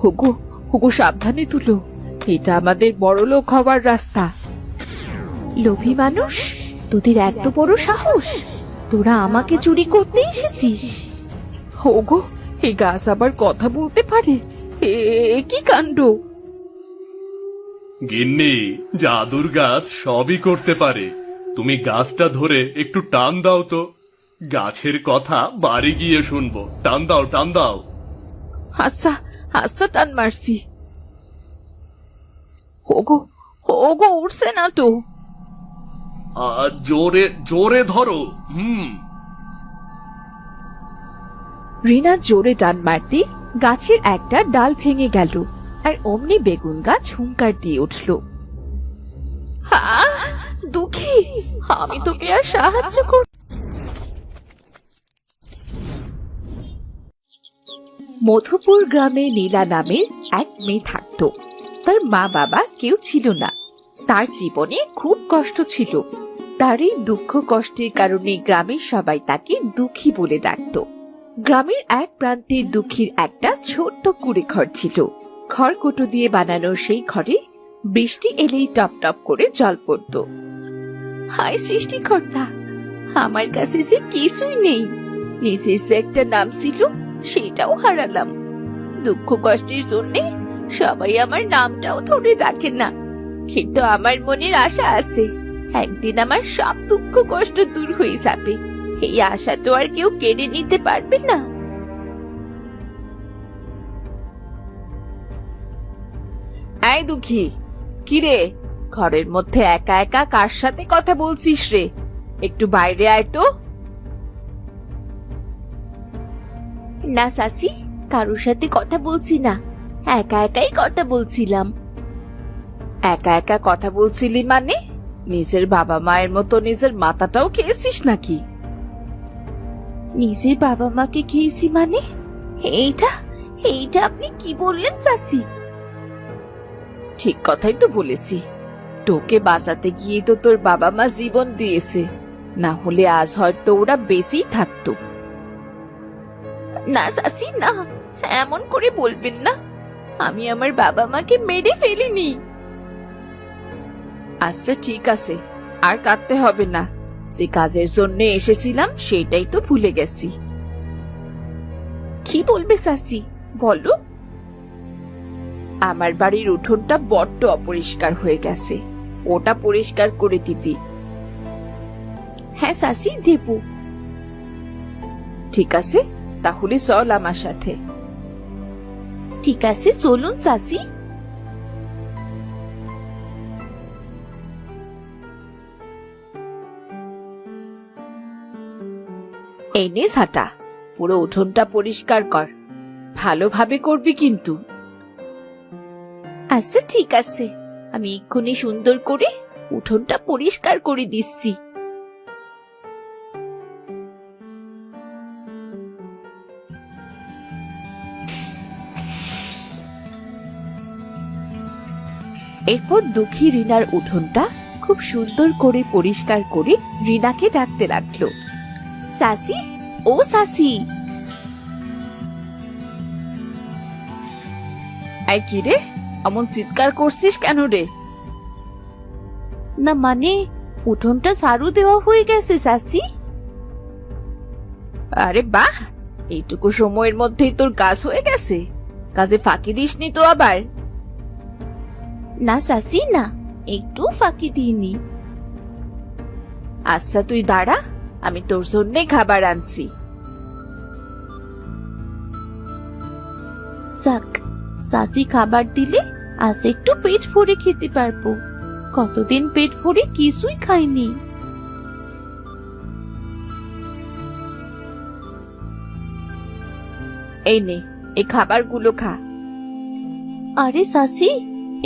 হুগু হুগু সাবধানে তুলো, এটা আমাদের বড়লোক হবার রাস্তা। লোভী মানুষ, তোদের এত বড় সাহস! তোরা আমাকে চুরি করতে এসেছিস? ওগো, এই গাছ আবার কথা বলতে পারে? এ কি কাণ্ড! গিন্নি, জাদুর গাছ সবই করতে পারে। তুমি গাছটা ধরে একটু টান দাও তো, গাছের কথা বাড়ি গিয়ে শুনবো। টান দাও, টান দাও। আচ্ছা আচ্ছা, টান মারছি। ওগো ওগো, উঠছে না তো। জোরে জোরে ধরো। রিনা জোরে টান মারতে গাছের একটা ডাল ভেঙে গেল, আর অমনি বেগুন গাছ হুঙ্কার দিয়ে উঠল। দুঃখী, আমি তোকে আর সাহায্য কর। মধুপুর গ্রামে নীলা নামের এক মেয়ে থাকত। তার মা বাবা কেউ ছিল না। তার জীবনে খুব কষ্ট ছিল। তার এই দুঃখ কষ্টের কারণে গ্রামের সবাই তাকে দুঃখী বলে ডাকত। গ্রামের এক প্রান্তে দুঃখীর একটা ছোট্ট কুঁড়ে ঘর ছিল। খড়কুটো দিয়ে বানানো সেই ঘরে বৃষ্টি এলেই টপ টপ করে জল পড়ত। হায় সৃষ্টিকর্তা, আমার কাছে যে কিছুই নেই। নিজের যে একটা নাম ছিল সেটাও হারালাম। দুঃখ কষ্টের জন্যে সবাই আমার নামটাও ধরে ডাকে না, কিন্তু আমার মনের আশা আছে একদিন আমার সব দুঃখ কষ্ট দূর হয়ে যাবে। এই আশা তো আর কেউ কেড়ে নিতে পারবে না। এই দুঃখী, কিরে, ঘরের মধ্যে একা একা কার সাথে কথা বলছিস রে? একটু বাইরে আয় তো। না সাসি, কারোর সাথে কথা বলছি না, একা একাই কথা বলছিলাম। একা একা কথা বলছিলি মানে? নিজের বাবা মায়ের মতো নিজের মাথাটাও খেয়েছিস নাকি? নিজের বাবা মাকে খেয়েছি মানে? এইটা এইটা আপনি কি বললেন সাসি? ঠিক কথাই তো বলেছি। তোকে বাঁচাতে গিয়ে তো তোর বাবা মা জীবন দিয়েছে, না হলে আজ হয়তো ওরা বেঁচেই থাকতো। না সাসি, না, এমন করে বলবেন না। আমি আমার বাবা মাকে মেরে ফেলিনি। আচ্ছা ঠিক আছে, আর কাঁদতে হবে না। যে কাজের জন্য এসেছিলাম সেটাই তো ভুলে গেছি। কি বলবে সাসি, বলো। আমার বাড়ির উঠোনটা বড্ড অপরিষ্কার হয়ে গেছে, ওটা পরিষ্কার করে দিবি। হ্যাঁ সাসি, দেব। ঠিক আছে, তাহলে চল আমার সাথে। ঠিক আছে, চলুন সাসি। এই নে ঝাঁটা, পুরো উঠোনটা পরিষ্কার কর, ভালোভাবে করবি কিন্তু। আচ্ছা ঠিক আছে, আমি এক্ষুনি সুন্দর করে উঠোনটা পরিষ্কার করে দিচ্ছি। এরপর দুঃখী রিনার উঠোনটা খুব সুন্দর করে পরিষ্কার করে রিনাকে ডাকতে লাগলো। সাসি, ও সাসি। এই কি রে, এমন চিৎকার করছিস কেন রে? না মানে, উঠোনটা ঝাড়ু দেওয়া হয়ে গেছে সাসি। আরে বাহ, এইটুকু সময়ের মধ্যেই তোর কাজ হয়ে গেছে। কাজে ফাঁকি দিসনি তো আবার? না সাসি, না, একটু ফাঁকি দিইনি। আচ্ছা তুই দাঁড়া, আমি তোর জন্যে খাবার আনছি। যাক, সাসি খাবার দিলে আজ একটু পেট ভরে খেতে পারবো। কতদিন পেট ভরে কিছুই খাইনি। এই নে, এই খাবারগুলো খা। আরে সাসি,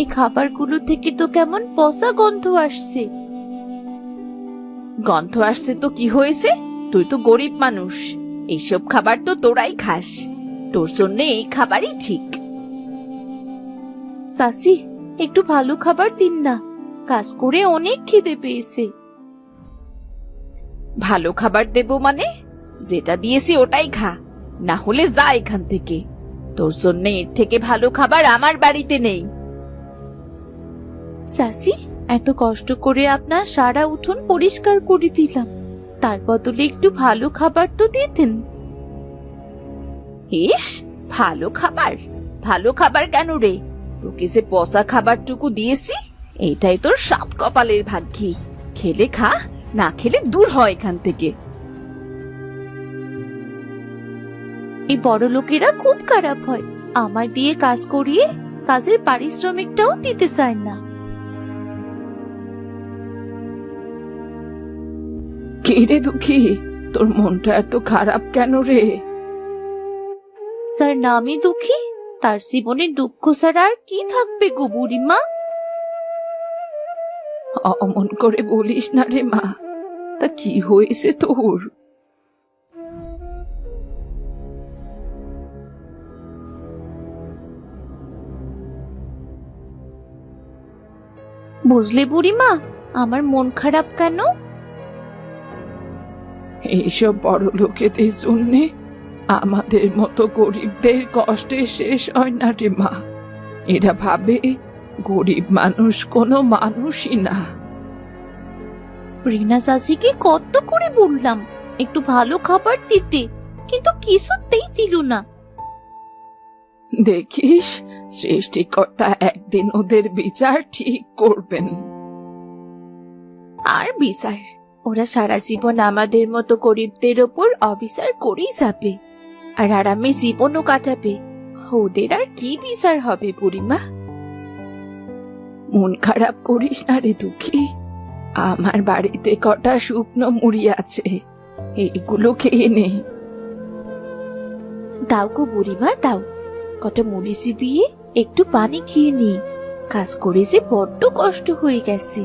এই খাবারগুলো থেকে তো কেমন পচা গন্ধ আসছে। গন্ধ আসছে তো কি হয়েছে? তুই তো গরিব মানুষ, এইসব খাবার তো তোরাই খাস, তোর জন্য এই খাবারই ঠিক। সাসি, একটু ভালো খাবার দিন না, কাজ করে অনেক খিদে পেয়েছে। ভালো খাবার দেব মানে? যেটা দিয়েছি ওটাই খা, না হলে যা এখান থেকে। তোর জন্য এর থেকে ভালো খাবার আমার বাড়িতে নেই। চাচি, এত কষ্ট করে আপনার সারা উঠোন পরিষ্কার করে দিলাম, তার বদলে একটু ভালো খাবার তো দিতেন। ইস, ভালো খাবার? ভালো খাবার কেন রে? তোকে যে পচা খাবারটুকু দিয়েছি, এটাই তোর সাত কপালের ভাগ্যি। খেলে খা, না খেলে দূর হয় এখান থেকে। এই বড় লোকেরা খুব খারাপ হয়, আমার দিয়ে কাজ করিয়ে কাজের পারিশ্রমিকটাও দিতে চায় না। কি রে দুঃখী, তোর মনটা এত খারাপ কেন রে? স্যার নামই দুঃখী, তার জীবনে দুঃখ ছাড়া আর কি থাকবে গো বুড়িমা? অমন করে বলিস না রে মা, তা কি হয়েছে তোর? বুঝলে বুড়িমা, আমার মন খারাপ কেন? এইসব বড় লোকেদের জন্যে আমাদের মতো গরিবদের কষ্টে শেষ হয় না রে মা। এরা ভাবে গরিব মানুষ কোনো মানুষই না। রিনা চাচিকে কত করে বললাম একটু ভালো খাবার দিতে, কিন্তু কিছুতেই দিল না। দেখিস, সৃষ্টিকর্তা একদিন ওদের বিচার ঠিক করবেন। আর বিচার? ওরা সারা জীবন আমাদের মতো গরিবদের ওপর অবিচার করেই যাবে, আর আরামে জীবনও কাটাবে। ওদের আর কি বিচার হবে বুড়িমা? মন খারাপ করিস না রে দুঃখী, আমার বাড়িতে কটা শুকনো মুড়ি আছে, এইগুলো খেয়ে নে। দাও গো বুড়িমা দাও, কটা মুড়ি চিবিয়ে একটু পানি খেয়ে নি, কাজ করে যে বড্ড কষ্ট হয়ে গেছে।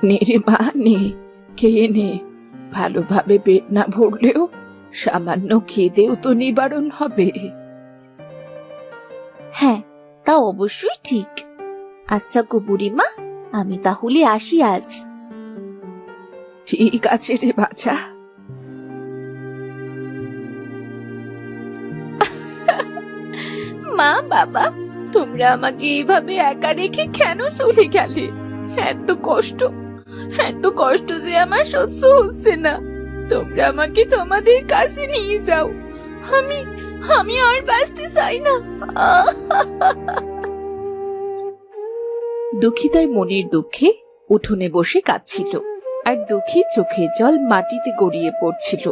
নে রে মা, নে, খেয়ে নে। ভালোভাবে পেট না ভরলেও সামান্য খিদেও তো নিবারণ হবে। হ্যাঁ, তা অবশ্যই ঠিক। আচ্ছা গো বুড়িমা, আমি তাহলে আসি আজ। ঠিক আছে রে বাছা। মা বাবা, তোমরা আমাকে এইভাবে একা রেখে কেন চলে গেলে? এত কষ্ট যে আমার সহ্য হচ্ছে না। তোমরা আমাকে তোমাদের কাছে নিয়ে যাও, আমি আর বাঁচতে চাই না। দুঃখী তার মনের দুঃখে উঠোনে বসে কাঁদছিল, আর দুঃখী চোখের জল মাটিতে গড়িয়ে পড়ছিল।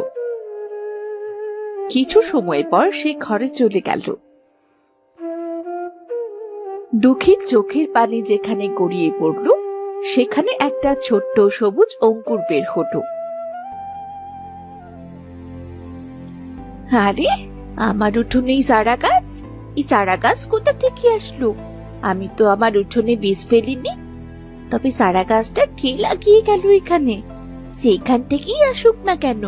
কিছু সময় পর সে ঘরে চলে গেল। দুঃখীর চোখের পানি যেখানে গড়িয়ে পড়ল, সেখানে একটা ছোট্ট সবুজ অঙ্কুর বের হতো। আরে, আমার উঠোনে এই চারা গাছ! এই চারা গাছ কোথা থেকে আসলো? আমি তো আমার উঠোনে বীজ ফেলিনি। তবে চারা গাছটা কে লাগিয়ে গেল এখানে? সেইখান থেকেই আসুক না কেন।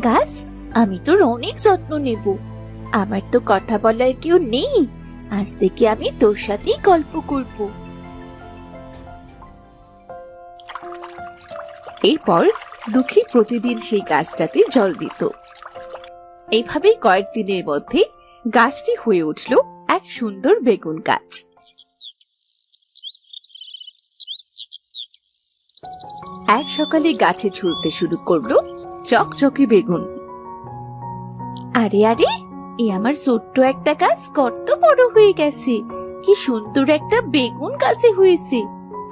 গাছ, আমি তোর অনেক যত্ন নেব। আমার তো কথা বলার কেউ নেই, আজ থেকে আমি তোর সাথেই গল্প করব। এরপর দুঃখী প্রতিদিন সেই গাছটাতে জল দিত। এইভাবেই কয়েকদিনের মধ্যে গাছটি হয়ে উঠল এক সুন্দর বেগুন গাছ। এক সকালে গাছে ঝুলতে শুরু করলো চকচকে বেগুন। আরে আরে, এ আমার ছোট্ট একটা গাছ কত বড় হয়ে গেছে! কি সুন্দর একটা বেগুন গাছে হয়েছে,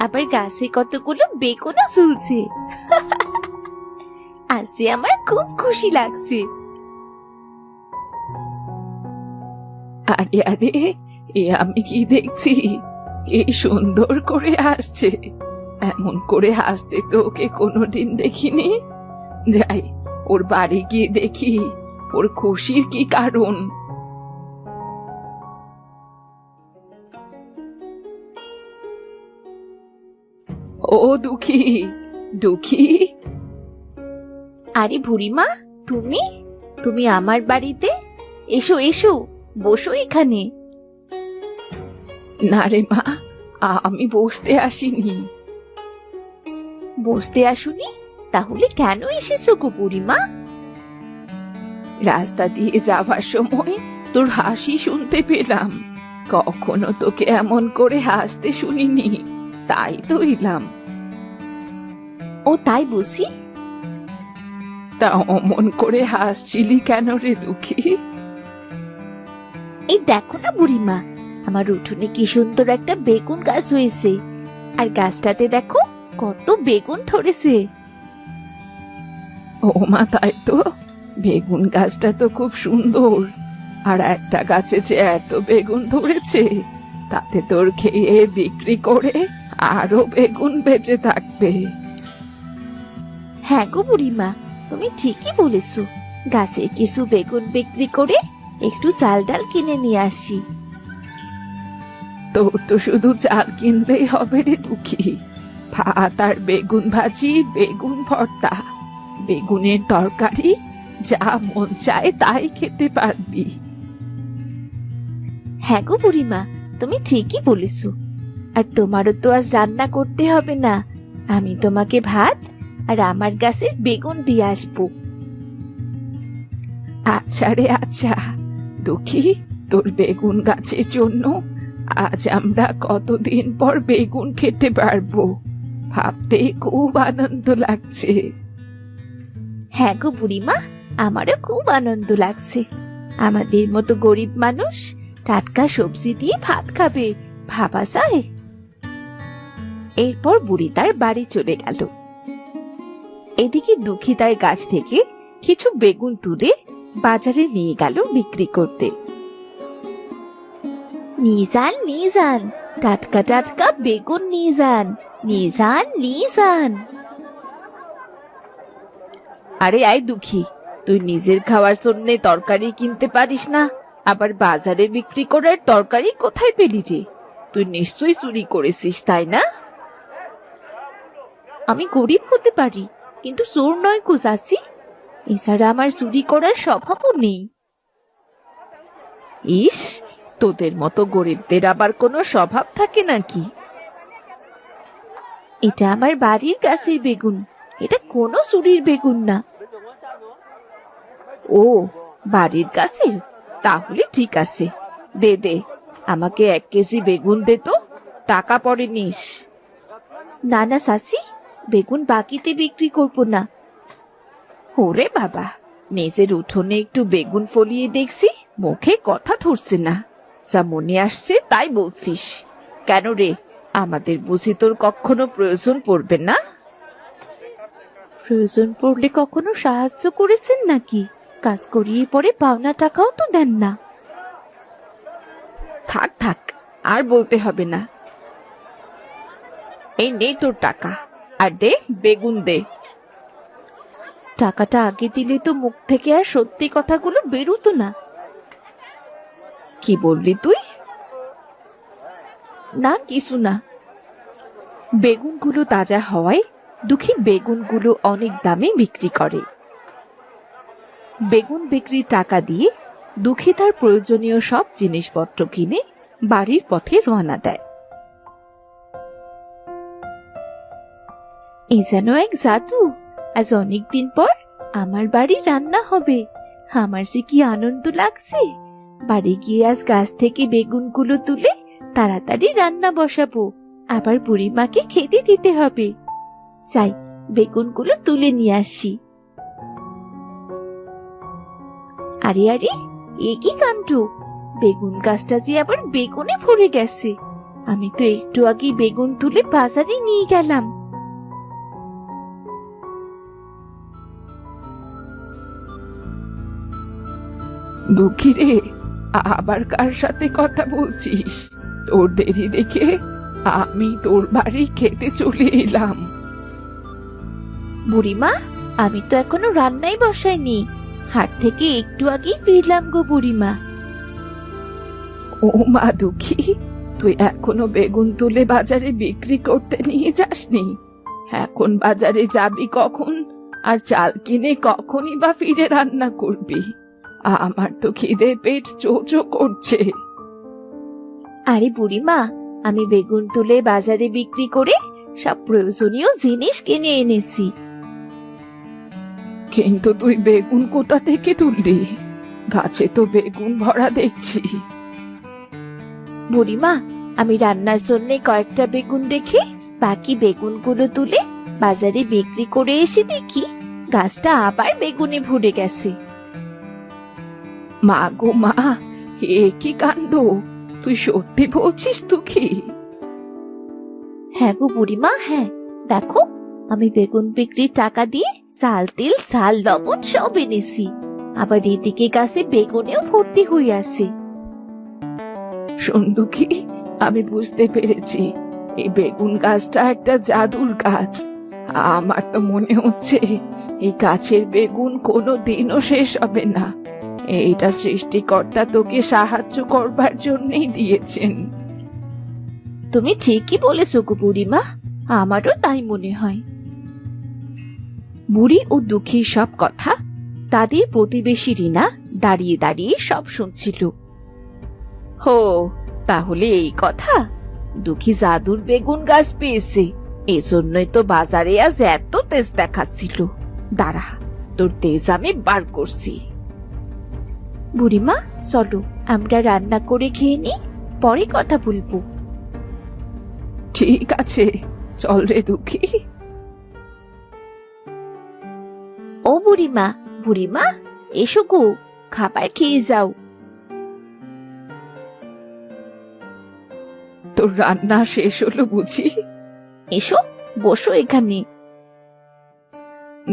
আবার গাছে কতগুলো বেগুনও ঝুলছে। আজ যে আমার খুব খুশি লাগছে। আরে আরে, এ আমি কি দেখছি? কি সুন্দর করে হাসছে! এমন করে হাসতে তো ওকে কোনোদিন দেখিনি। যাই, ওর বাড়ি গিয়ে দেখি ওর খুশির কি কারণ। ও দুঃখী, দুঃখী! আরে বুড়িমা, তুমি তুমি আমার বাড়িতে? এসো এসো, বসো এখানে। না রে মা, আমি বসতে আসিনি। বসতে আসুনি? তাহলে কেন এসেছো গো বুড়িমা? রাস্তা দিয়ে যাওয়ার সময় তোর হাসি শুনতে পেলাম। কখনো তোকে এমন করে হাসতে শুনিনি, তাই তো এলাম। ও তাই বুঝি? তা অমন করে হাসছিলি কেন রে দুঃখী? এই দেখো না বুড়িমা, আমার উঠোনে কি সুন্দর একটা বেগুন গাছ হয়েছে, আর গাছটাতে দেখো কত বেগুন ধরেছে। ও মা, তাই তো, বেগুন গাছটা তো খুব সুন্দর। আর একটা গাছে যে এত বেগুন ধরেছে, তাতে তোর খেয়ে বিক্রি করে আরো বেগুন বেঁচে থাকবে। হ্যাঁ গো বুড়িমা, তুমি ঠিকই বলেছো। গাছে কিছু বেগুন বিক্রি করে একটু চাল ডাল কিনে নিয়ে আসি। তোর তো শুধু চাল কিনলেই হবে রে দুঃখী। ভাত আর বেগুন ভাজি, বেগুন ভর্তা, বেগুনের তরকারি, যা মন চায় তাই খেতে পারবি। হ্যাঁ গো বুড়িমা, তুমি ঠিকই বলেছো। আর তোমারও তো আজ রান্না করতে হবে না, আমি তোমাকে ভাত আর আমার গাছের বেগুন দিয়ে আসবো। আচ্ছা রে আচ্ছা দুঃখী, তোর বেগুন গাছের জন্য আজ আমরা কতদিন পর বেগুন খেতে পারবো, ভাবতে খুব আনন্দ লাগছে। হ্যাঁ গো বুড়িমা, আমারও খুব আনন্দ লাগছে। আমাদের মতো গরিব মানুষ টাটকা সবজি দিয়ে ভাত খাবে, ভাবা যায়? এরপর বুড়ি তার বাড়ি চলে গেল। এদিকে দুঃখী তার গাছ থেকে কিছু বেগুন তুলে বাজারে নিয়ে গেল বিক্রি করতে। নিয়ে যান, নিয়ে যান, টাটকা টাটকা বেগুন নিয়ে যান, নিয়ে যান, নিয়ে যান। আরে আয় দুঃখী, তুই নিজের খাওয়ার জন্য তরকারি কিনতে পারিস না, আবার বাজারে বিক্রি করার তরকারি কোথায় পেলি রে? তুই নিশ্চয়ই চুরি করেছিস, তাই না? আমি গরিব হতে পারি, কিন্তু চোর নয় গো চাচি। এছাড়া আমার চুরি করার স্বভাবও নেই। ইস, তোদের মতো গরিবদের আবার কোনো স্বভাব থাকে নাকি? এটা আমার বাড়ির গাছের বেগুন, এটা কোনো চুরির বেগুন না। ও, বাড়ির গাছের? তাহলে ঠিক আছে, দে দে, আমাকে 1 কেজি বেগুন দে তো, টাকা পরে নিস। না না চাচি, বেগুন বাকিতে বিক্রি করবো না। ওরে বাবা, নিজের উঠোনে একটু বেগুন ফলিয়ে দেখছি, মুখে কথা ধরছে না, যা মনে আসছে তাই বলছিস। কেন রে, আমাদের বুঝি তোর কখনো প্রয়োজন পড়বে না? প্রয়োজন পড়লে কখনো সাহায্য করেছেন নাকি? কাজ করিয়ে পরে পাওনা টাকাও তো দেন না। থাক থাক, আর বলতে হবে না। এই নে তোর টাকা, আর দে বেগুন দে। টাকাটা আগে দিলে তো মুখ থেকে আর সত্যি কথাগুলো বেরোতো না। কি বললি তুই? না কিছু না। বেগুনগুলো তাজা হওয়ায় দুঃখী বেগুনগুলো অনেক দামে বিক্রি করে। বেগুন বিক্রির টাকা দিয়ে দুঃখী তার প্রয়োজনীয় সব জিনিসপত্র কিনে বাড়ির পথে রওনা দেয়। এ যেন এক জাদু, আজ অনেকদিন পর আমার বাড়ি রান্না হবে। আমার যে কি আনন্দ লাগছে। বাড়ি গিয়ে আজ গাছ থেকে বেগুনগুলো তুলে তাড়াতাড়ি রান্না বসাবো, আবার বুড়িমাকে খেতে দিতে হবে। যাই, বেগুনগুলো তুলে নিয়ে আসি। আরে আরে, এ কি কাণ্ড! বেগুন গাছটা যে আবার বেগুনে ভরে গেছে। আমি তো একটু আগে বেগুন তুলে বাজারে নিয়ে গেলাম। দুঃখী রে, আবার কার সাথে কথা বলছিস? তোর দেরি দেখে আমি তোর বাড়ি খেতে চলে এলাম। বুড়িমা, আমি তো এখনো রান্নাই বসাইনি, হাট থেকে একটু আগেই ফিরলাম গো বুড়িমা। ও মা দুঃখী, তুই এখনো বেগুন তুলে বাজারে বিক্রি করতে নিয়ে যাসনি? এখন বাজারে যাবি কখন, আর চাল কিনে কখনই বা ফিরে রান্না করবি? আমার তো খিদে পেট চো চো করছে। আরে বুড়িমা, আমি বেগুন তুলে বাজারে বিক্রি করে সব প্রয়োজনীয় জিনিস কিনে এনেছি। কিন্তু তুই বেগুন কোথা থেকে তুললি? গাছে তো বেগুন ভরা দেখছি। বুড়িমা, আমি রান্নার জন্য কয়েকটা বেগুন রেখে বাকি বেগুনগুলো তুলে বাজারে বিক্রি করে এসে দেখি গাছটা আবার বেগুনে ভরে গেছে। মা গো মা, এ কি কাণ্ড! তুই সত্যি বলছিস দুঃখী? হ্যাঁ গো বুড়িমা, হ্যাঁ। দেখো, আমি বেগুন বিক্রির টাকা দিয়ে চাল, তেল, ঝাল, লবণ সব এনেছি। আবার এদিকে গাছে বেগুনেও ভর্তি হয়ে আছে। শোন দুঃখী, আমি বুঝতে পেরেছি এই বেগুন গাছটা একটা জাদুর গাছ। আমার তো মনে হচ্ছে এই গাছের বেগুন কোনো দিনও শেষ হবে না। এইটা সৃষ্টিকর্তা তোকে সাহায্য করবার জন্যই দিয়েছেন। তুমি ঠিকই বলেছো গো বুড়িমা, আমারও তাই মনে হয়। বুড়ি ও দুঃখীর সব কথা তাদের প্রতিবেশী রিনা দাঁড়িয়ে দাঁড়িয়ে সব শুনছিল। হো, তাহলে এই কথা! দুঃখী জাদুর বেগুন গাছ পেয়েছে, এজন্যই তো বাজারে আজ এত তেজ দেখাচ্ছিল। দাঁড়া, তোর তেজ আমি বার করছি। বুড়িমা, চলো আমরা রান্না করে খেয়ে নি, পরে কথা বলবো। ঠিক আছে, চল রে দুঃখী। ও বুড়িমা, বুড়িমা, এসো গো, খাবার খেয়ে যাও। তোর রান্না শেষ হলো বুঝি? এসো, বসো এখানে।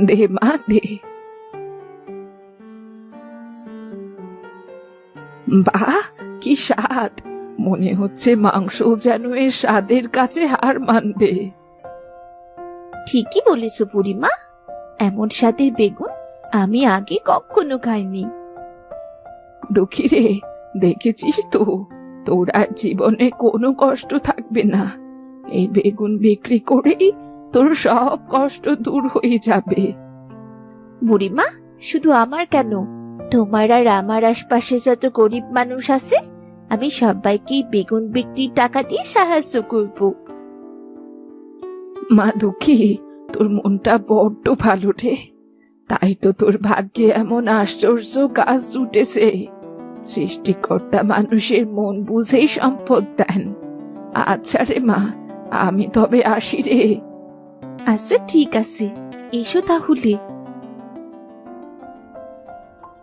দে মা, দে। বাহ, কি স্বাদ! মনে হচ্ছে মাংস যেন এর স্বাদের কাছে হার মানবে। ঠিকই বলেছো বুড়িমা, এমন স্বাদের বেগুন আমি আগে কখনো খাইনি। দুঃখী রে, দেখেছিস তো, তোর আর জীবনে কোনো কষ্ট থাকবে না। এই বেগুন বিক্রি করেই তোর সব কষ্ট দূর হয়ে যাবে। বুড়িমা, শুধু আমার কেন, তোমার আর আমার আশপাশে যত গরিব মানুষ আছে, আমি সবাইকে বেগুন বিক্রির টাকা দিয়ে সাহায্য করব। মা দুঃখী, তোর মনটা বড্ড ভালো রে। তাই তো তোর ভাগ্যে এমন আশ্চর্য কাজ জুটেছে। সৃষ্টিকর্তা মানুষের মন বুঝেই সম্পদ দেন। আচ্ছা রে মা, আমি তবে আসি রে। আচ্ছা ঠিক আছে, এসো তাহলে।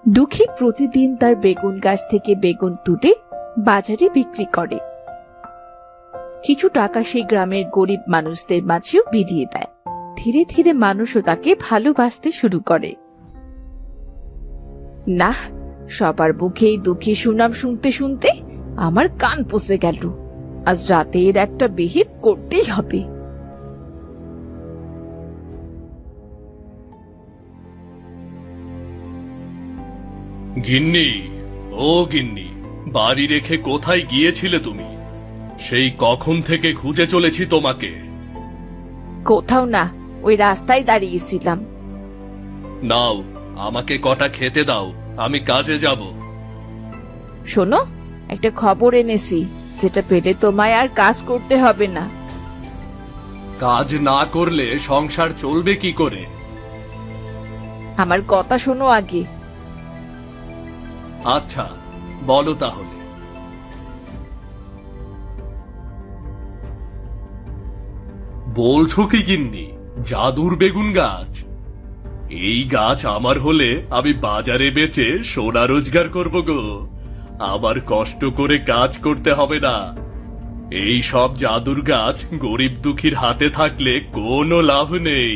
দুঃখী প্রতিদিন তার বেগুন গাছ থেকে বেগুন তুলে বাজারে বিক্রি করে। কিছু টাকা সেই গ্রামের গরিব মানুষদের মাঝেও বিলিয়ে দেয়। ধীরে ধীরে মানুষও তাকে ভালোবাসতে শুরু করে। না, সবার মুখেই দুঃখী সুনাম শুনতে শুনতে আমার কান পচে গেল। আজ রাতে এর একটা বিহিত করতেই হবে। গিন্নি, ও গিন্নি, বাড়ি রেখে কোথায় গিয়েছিলে তুমি? সেই কখন থেকে খুঁজে চলেছি তোমাকে। কোথাও না, ওই রাস্তায় দাঁড়িয়েছিলাম। নাও, আমাকে কটা খেতে দাও, আমি কাজে যাব। শোনো, একটা খবর এনেছি, যেটা পেলে তোমায় আর কাজ করতে হবে না। কাজ না করলে সংসার চলবে কি করে? আমার কথা শোনো আগে। আচ্ছা, বলো তাহলে। বলছো কি গিন্নি, জাদুর বেগুন গাছ? এই গাছ আমার হলে আমি বাজারে বেচে সোনা রোজগার করব গো। আবার কষ্ট করে কাজ করতে হবে না। এই সব জাদুর গাছ গরিব দুঃখীর হাতে থাকলে কোনো লাভ নেই।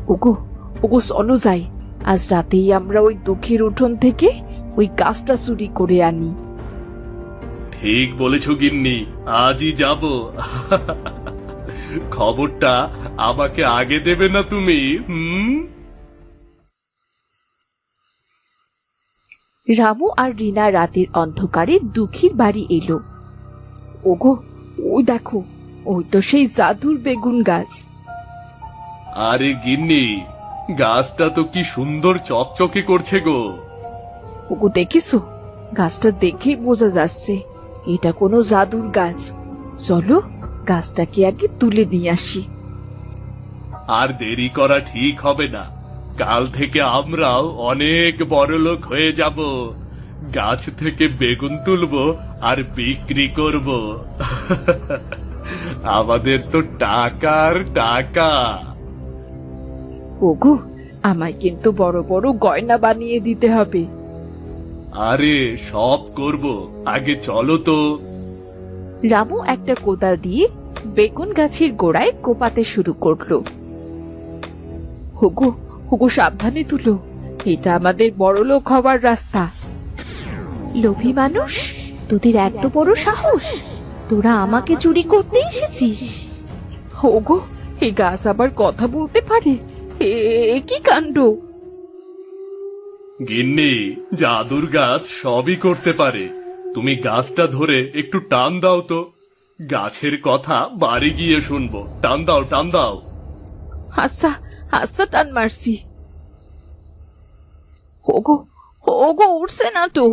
ওগো, ওগো, চলো যাই। আজ রাতেই আমরা ওই দুঃখীর উঠোন থেকে ওই গাছটা চুরি করে আনি। ঠিক বলেছ গিন্নি, আজই যাব। খবরটা আমাকে আগে দেবে না তুমি? রামু আর রিনা রাতের অন্ধকারে দুঃখীর বাড়ি এলো। ওগো, ওই দেখো, ওই তো সেই জাদুর বেগুন গাছ। আরে গিন্নি, গাছটা তো কি সুন্দর চকচকে করছে গো। ওগো, দেখেছো? গাছটা দেখেই বোঝা যাচ্ছে এটা কোনো জাদুর গাছ। চলো গাছটাকে আগে তুলে নিয়ে আসি। আর দেরি করা ঠিক হবে না, কাল থেকে আমরাও অনেক বড়লোক হয়ে যাব। গাছ থেকে বেগুন তুলবো আর বিক্রি করব। আমাদের তো টাকার টাকা। ওগো, আমায় কিন্তু বড় বড় গয়না বানিয়ে দিতে হবে। আরে সব করব, আগে চলো তো। রামু একটা কোদাল দিয়ে বেগুন গাছের গোড়ায় কোপাতে শুরু করলো। হুগু হুগু সাবধানে তুলো, এটা আমাদের বড়লোক হওয়ার রাস্তা। লোভী মানুষ, তোদের এত বড় সাহস! তোরা আমাকে চুরি করতে এসেছিস? ওগো, এই গাছ আবার কথা বলতে পারে? কি কাণ্ড! গিন্নি, জাদুর গাছ সবই করতে পারে। তুমি গাছটা ধরে একটু টান দাও তো, গাছের কথা বাড়ি গিয়ে শুনবো। টান দাও, টান দাও। আচ্ছা আচ্ছা, টান মারছি। ওগো ওগো, উঠছে না তো।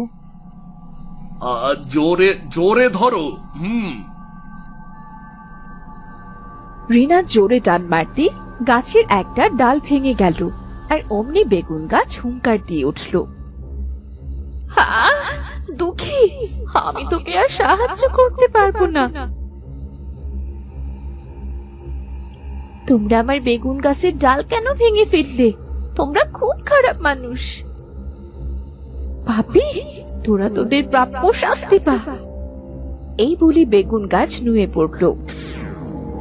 জোরে জোরে ধরো। রিনা জোরে টান মারতে গাছের একটা ডাল ভেঙে গেল, আর অমনি বেগুন গাছ হুঙ্কার দিয়ে উঠল। দুঃখী, আমি তোকে আর সাহায্য করতে পারবো না। তোমরা আমার বেগুন গাছের ডাল কেন ভেঙে ফেললে? তোমরা খুব খারাপ মানুষ। ভাবি, তোরা তোদের প্রাপ্য শাস্তি পা। এই বলে বেগুন গাছ নুয়ে পড়ল,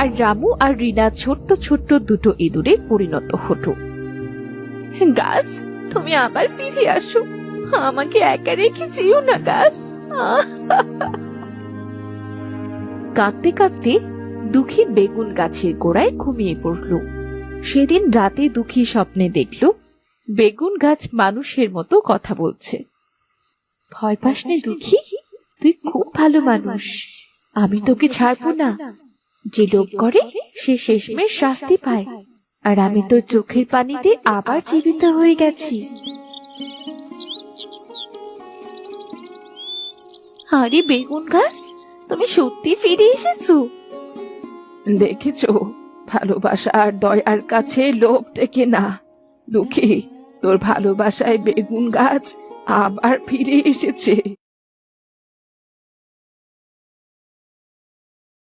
আর রামু আর রিনা ছোট্ট ছোট্ট দুটো ইঁদুরে পরিণত হলো। গাছ, তুমি আবার ফিরে আসো, আমাকে একা রেখে যেও না গাছ। কাঁদতে কাঁদতে দুঃখী বেগুন গাছের গোড়ায় ঘুমিয়ে পড়ল। সেদিন রাতে দুঃখী স্বপ্নে দেখল বেগুন গাছ মানুষের মতো কথা বলছে। ভয় পাস নে দুঃখী, তুই খুব ভালো মানুষ, আমি তোকে ছাড়বো না। যে লোভ করে সে শেষমেশ শাস্তি পায়, আর আমি তোর চোখের পানিতে আবার জীবিত হয়ে গেছি। আরে বেগুন গাছ, তুমি সত্যি ফিরে এসেছো? দেখেছো, ভালোবাসা আর দয়ার কাছে লোভ টেকে না। দুঃখী, তোর ভালোবাসায় বেগুন গাছ আবার ফিরে এসেছে।